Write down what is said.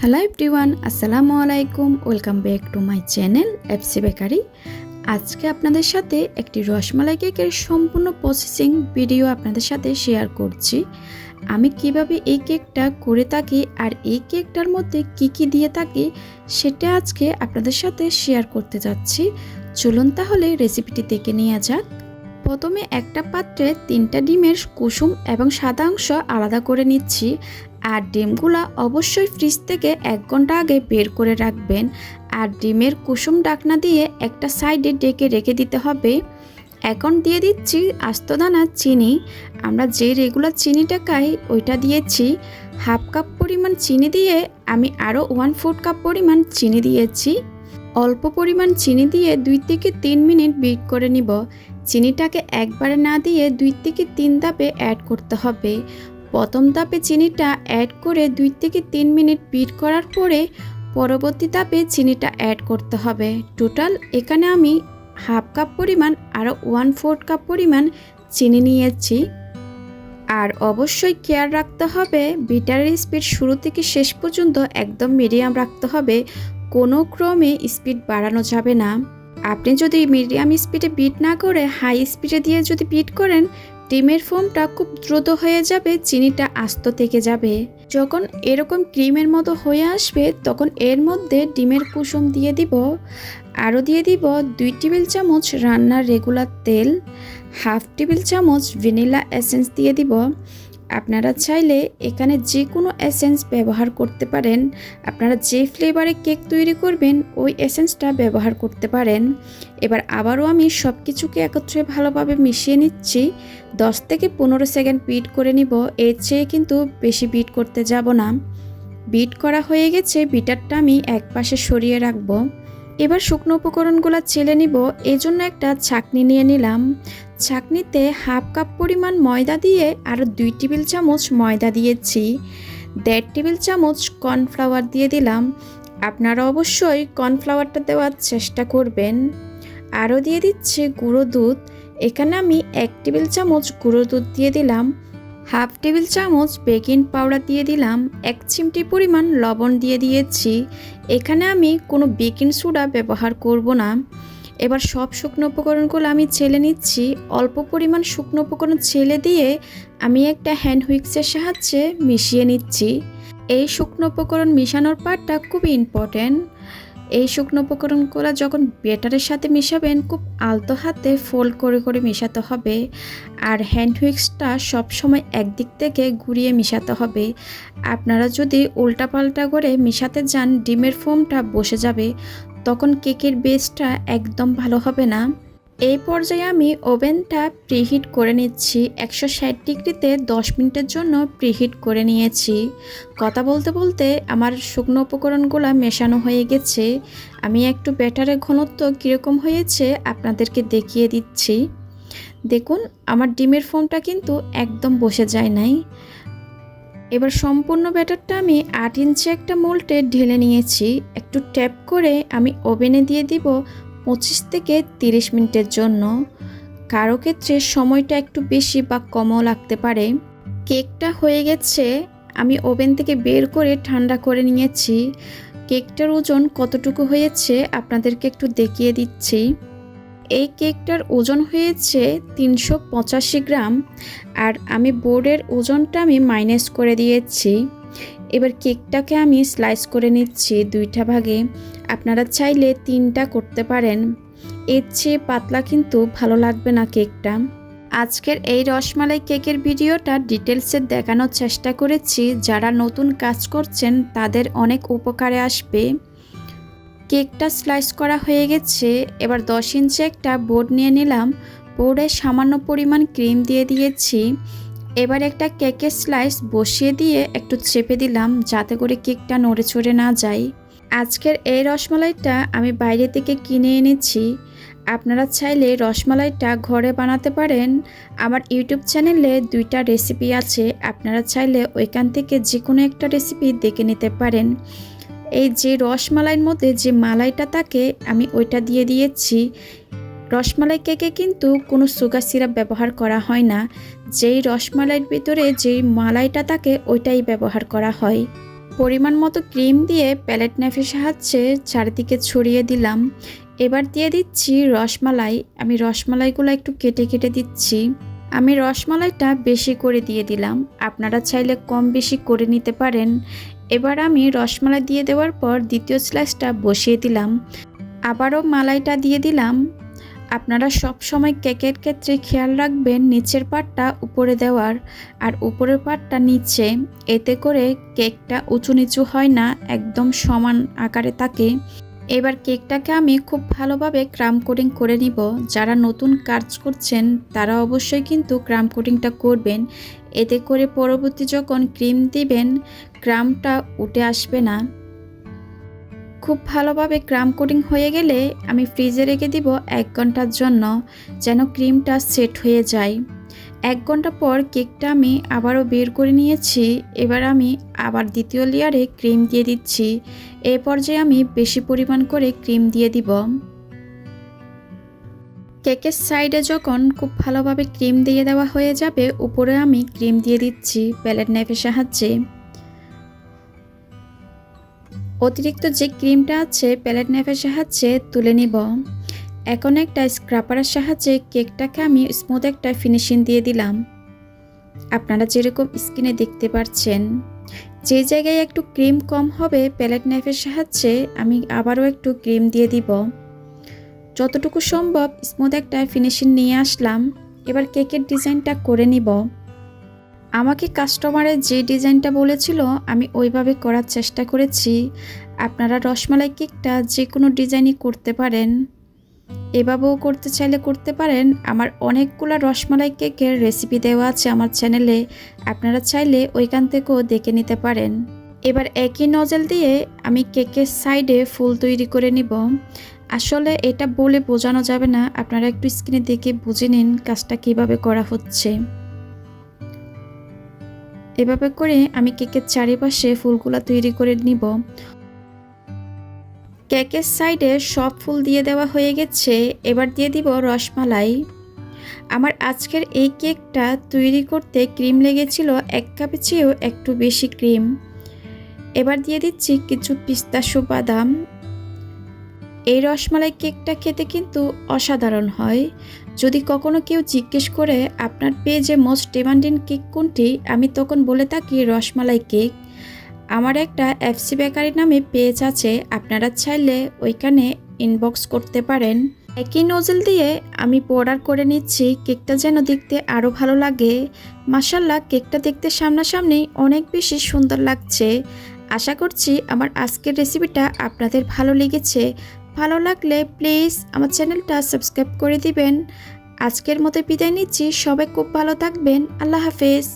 Hello everyone, আসসালামু আলাইকুম। Welcome back to my channel FC bakery. আজকে আপনাদের সাথে একটি রসমালাই কেকের সম্পূর্ণ প্রসেসিং ভিডিও আপনাদের সাথে শেয়ার করছি। আমি কিভাবে এই কেকটা করে থাকি আর এই কেকটার মধ্যে কি কি দিয়ে থাকি সেটা আজকে আপনাদের সাথে শেয়ার করতে যাচ্ছি। চলুন তাহলে রেসিপিটি দেখে নেওয়া যাক। প্রথমে একটা পাত্রে 3টা ডিমের কুসুম এবং সাদা অংশ আলাদা করে নিচ্ছি। আর ডিমগুলা অবশ্যই ফ্রিজ থেকে 1 ঘন্টা আগে বের করে রাখবেন। আর ডিমের কুসুম ঢাকনা দিয়ে একটা সাইডে ঢেকে রেখে দিতে হবে। এখন দিয়ে দিচ্ছি আস্ত দানা চিনি। আমরা যে রেগুলার চিনিটা খাই ওইটা দিয়েছি। হাফ কাপ পরিমাণ চিনি দিয়ে আমি আরও 1/4 কাপ পরিমাণ চিনি দিয়েছি। অল্প পরিমাণ চিনি দিয়ে 2 থেকে 3 মিনিট বিট করে নিব। চিনিটাকে একবারে না দিয়ে 2 থেকে 3 ধাপে অ্যাড করতে হবে। প্রথম ধাপে চিনিটা অ্যাড করে 2 থেকে 3 মিনিট বিট করার পরে পরবর্তী ধাপে চিনিটা অ্যাড করতে হবে। টোটাল এখানে আমি হাফ কাপ পরিমাণ আরও 1/4 কাপ পরিমাণ চিনি নিয়েছি। আর অবশ্যই কেয়ার রাখতে হবে বিটারের স্পিড শুরু থেকে শেষ পর্যন্ত একদম মিডিয়াম রাখতে হবে। কোনো ক্রমে স্পিড বাড়ানো যাবে না। আপনি যদি মিডিয়াম স্পিডে বিট না করে হাই স্পিডে দিয়ে যদি বিট করেন, ডিমের ফোমটা খুব দ্রুত হয়ে যাবে, চিনিটা আস্ত থেকে যাবে। যখন এরকম ক্রিমের মতো হয়ে আসবে তখন এর মধ্যে ডিমের কুসুম দিয়ে দিব। আরও দিয়ে দিব 2 টেবিল চামচ রান্নার রেগুলার তেল, হাফ টেবিল চামচ ভ্যানিলা এসেন্স দিয়ে দিব। আপনারা চাইলে এখানে যে কোনো এসেন্স ব্যবহার করতে পারেন। আপনারা যে ফ্লেভারে কেক তৈরি করবেন ওই এসেন্সটা ব্যবহার করতে পারেন। এবার আবারও আমি সব কিছুকে একত্রে ভালোভাবে মিশিয়ে নিচ্ছি। 10 থেকে 15 সেকেন্ড বিট করে নিব। এর চেয়ে কিন্তু বেশি বিট করতে যাব না। বিট করা হয়ে গেছে, বিটারটা আমি এক পাশে সরিয়ে রাখবো। এবার শুকনো উপকরণগুলো চেলে নিব। এই জন্য একটা ছাঁকনি নিয়ে নিলাম। ছাঁকনিতে হাফ কাপ পরিমাণ ময়দা দিয়ে আরও 2 টেবিল চামচ ময়দা দিয়েছি। 1.5 টেবিল চামচ কর্নফ্লাওয়ার দিয়ে দিলাম। আপনারা অবশ্যই কর্নফ্লাওয়ারটা দেওয়ার চেষ্টা করবেন। আরও দিয়ে দিচ্ছি গুঁড়ো দুধ। এখানে আমি 1 টেবিল চামচ গুঁড়ো দুধ দিয়ে দিলাম। হাফ টেবিল চামচ বেকিং পাউডার দিয়ে দিলাম। 1 চিমটি পরিমাণ লবণ দিয়ে দিয়েছি। এখানে আমি কোনো বেকিং সোডা ব্যবহার করব না। এবার সব শুকনো উপকরণগুলো আমি ছেলে নিচ্ছি। অল্প পরিমাণ শুকনো উপকরণ ছেলে দিয়ে আমি একটা হ্যান্ড হুইক্সের সাহায্যে মিশিয়ে নিচ্ছি। এই শুকনো উপকরণ মিশানোর পার্টটা খুবই ইম্পর্টেন্ট। এই শুকনো উপকরণগুলো যখন ব্যাটারের সাথে মিশাবেন খুব আলতো হাতে ফোল্ড করে করে মেশাতে হবে। আর হ্যান্ড হুইক্সটা সবসময় একদিক থেকে ঘুরিয়ে মেশাতে হবে। আপনারা যদি উল্টাপাল্টা করে মেশাতে যান ডিমের ফোমটা বসে যাবে, তখন কেকের বেসটা একদম ভালো হবে না। এই পর্যায়ে আমি ওভেনটা প্রিহিট করে নিচ্ছি। 160 ডিগ্রিতে 10 মিনিটের জন্য প্রিহিট করে নিয়েছি। কথা বলতে বলতে আমার শুকনো উপকরণগুলো মেশানো হয়ে গেছে। আমি একটু ব্যাটারের ঘনত্ব কীরকম হয়েছে আপনাদেরকে দেখিয়ে দিচ্ছি। দেখুন আমার ডিমের ফোমটা কিন্তু একদম বসে যায় নাই। এবার সম্পূর্ণ ব্যাটারটা আমি 8 ইঞ্চি একটা মোল্ডে ঢেলে নিয়েছি। একটু ট্যাপ করে আমি ওভেনে দিয়ে দিব 25 থেকে 30 মিনিটের জন্য। কারো ক্ষেত্রে সময়টা একটু বেশি বা কমও লাগতে পারে। কেকটা হয়ে গেছে, আমি ওভেন থেকে বের করে ঠান্ডা করে নিয়েছি। কেকটার ওজন কতটুকু হয়েছে আপনাদেরকে একটু দেখিয়ে দিচ্ছি। এই কেকটার ওজন হয়েছে 385 গ্রাম। আর আমি বোর্ডের ওজনটা আমি মাইনাস করে দিয়েছি। এবার কেকটাকে আমি স্লাইস করে নিচ্ছি 2টা ভাগে। আপনারা চাইলে 3টা করতে পারেন। এর চেয়ে পাতলা কিন্তু ভালো লাগবে না কেকটা। আজকের এই রসমালাই কেকের ভিডিওটা ডিটেলসে দেখানোর চেষ্টা করেছি। যারা নতুন কাজ করছেন তাদের অনেক উপকারে আসবে। কেকটা স্লাইস করা হয়ে গেছে। এবার 10 ইঞ্চি একটা বোর্ড নিয়ে নিলাম। বোর্ডে সামান্য পরিমাণ ক্রিম দিয়ে দিয়েছি। এবার একটা কেকের স্লাইস বসিয়ে দিয়ে একটু চেপে দিলাম যাতে করে কেকটা নড়ে চড়ে না যায়। আজকের এই রসমালাইটা আমি বাইরে থেকে কিনে এনেছি। আপনারা চাইলে রসমালাইটা ঘরে বানাতে পারেন। আমার ইউটিউব চ্যানেলে 2টা রেসিপি আছে, আপনারা চাইলে ওইখান থেকে যে কোনো একটা রেসিপি দেখে নিতে পারেন। এই যে রসমালাইয়ের মধ্যে যে মালাইটা থাকে আমি ওইটা দিয়ে দিয়েছি। রসমালাই কেকে কিন্তু কোনো সুগার সিরাপ ব্যবহার করা হয় না। যেই রসমালাইয়ের ভিতরে যেই মালাইটা থাকে ওইটাই ব্যবহার করা হয়। পরিমাণ মতো ক্রিম দিয়ে প্যালেট নাইফের সাহায্যে চারিদিকে ছড়িয়ে দিলাম। এবার দিয়ে দিচ্ছি রসমালাই। আমি রসমালাইগুলো একটু কেটে কেটে দিচ্ছি। আমি রসমালাইটা বেশি করে দিয়ে দিলাম, আপনারা চাইলে কম বেশি করে নিতে পারেন। এবার আমি রসমালাই দিয়ে দেওয়ার পর দ্বিতীয় স্লাইসটা বসিয়ে দিলাম, আবারও মালাইটা দিয়ে দিলাম। আপনারা সব সময় কেকের ক্ষেত্রে খেয়াল রাখবেন নিচের পাটটা উপরে দেওয়ার আর উপরের পাটটা নিচে, এতে করে কেকটা উঁচু নিচু হয় না, একদম সমান আকারে থাকে। এবার কেকটাকে আমি খুব ভালোভাবে ক্রাম কোটিং করে নিব। যারা নতুন কাজ করছেন তারা অবশ্যই কিন্তু ক্রাম কোটিংটা করবেন, এতে করে পরবর্তী যখন ক্রিম দিবেন ক্রামটা উঠে আসবে না। খুব ভালোভাবে ক্রাম কোটিং হয়ে গেলে আমি ফ্রিজে রেখে দিব 1 ঘন্টার জন্য, যেন ক্রিমটা সেট হয়ে যায়। 1 ঘন্টা পর কেকটা আমি আবারও বের করে নিয়েছি। এবার আমি আবার দ্বিতীয় লেয়ারে ক্রিম দিয়ে দিচ্ছি। এই পর্যায়ে আমি বেশি পরিমাণ করে ক্রিম দিয়ে দিব। কেকের সাইডে যখন খুব ভালোভাবে ক্রিম দিয়ে দেওয়া হয়ে যাবে, উপরে আমি ক্রিম দিয়ে দিচ্ছি প্যালেট নাইফের সাহায্যে। অতিরিক্ত যে ক্রিমটা আছে প্যালেট নাইফের সাহায্যে তুলে নিব। এখন একটা স্ক্রাপারের সাহায্যে কেকটাকে আমি স্মুথ একটা ফিনিশিং দিয়ে দিলাম। আপনারা যেরকম স্ক্রিনে দেখতে পাচ্ছেন, যে জায়গায় একটু ক্রিম কম হবে প্যালেট নাইফের সাহায্যে আমি আবারও একটু ক্রিম দিয়ে দিব। যতটুকু সম্ভব স্মুথ একটা ফিনিশিং নিয়ে আসলাম। এবার কেকের ডিজাইনটা করে নিব। আমাকে কাস্টমারের যে ডিজাইনটা বলেছিল আমি ওইভাবে করার চেষ্টা করেছি। আপনারা রসমালাই কেকটা যে কোনো ডিজাইনই করতে পারেন, এভাবেও করতে চাইলে করতে পারেন। আমার অনেকগুলো রসমালাই কেকের রেসিপি দেওয়া আছে আমার চ্যানেলে, আপনারা চাইলে ওইখান থেকেও দেখে নিতে পারেন। এবার একই নজল দিয়ে আমি কেকের সাইডে ফুল তৈরি করে নিব। আসলে এটা বলে বোঝানো যাবে না, আপনারা একটু স্ক্রিনে দেখে বুঝে নিন কাজটা কিভাবে করা হচ্ছে। এভাবে করে আমি কেকের চারিপাশে ফুলগুলো তৈরি করে নিব। কেকের সাইডে সব ফুল দিয়ে দেওয়া হয়ে গেছে। এবার দিয়ে দিব রসমালাই। আমার আজকের এই কেকটা তৈরি করতে ক্রিম লেগেছিল 1 কাপের চেয়েও একটু বেশি ক্রিম। এবার দিয়ে দিচ্ছি কিছু পিস্তাশো বাদাম। এই রসমালাই কেকটা খেতে কিন্তু অসাধারণ হয়। যদি কখনো কেউ জিজ্ঞেস করে আপনার পেজে মোস্ট ডিমান্ডিং কেক কোনটি, আমি তখন বলে থাকি রসমালাই কেক। আমার একটা এফসি বেকারি নামে পেজ আছে, আপনারা চাইলে ওইখানে ইনবক্স করতে পারেন। একই নজল দিয়ে আমি পাউডার করে নিচ্ছি, কেকটা যেন দেখতে আরও ভালো লাগে। মাশাআল্লাহ, কেকটা দেখতে সামনাসামনি অনেক বেশি সুন্দর লাগছে। আশা করছি আমার আজকের রেসিপিটা আপনাদের ভালো লেগেছে। ভালো লাগলে প্লিজ আমার চ্যানেলটা সাবস্ক্রাইব করে দিবেন। আজকের মতো বিদায় নিচ্ছি, সবাই খুব ভালো থাকবেন। আল্লাহ হাফেজ।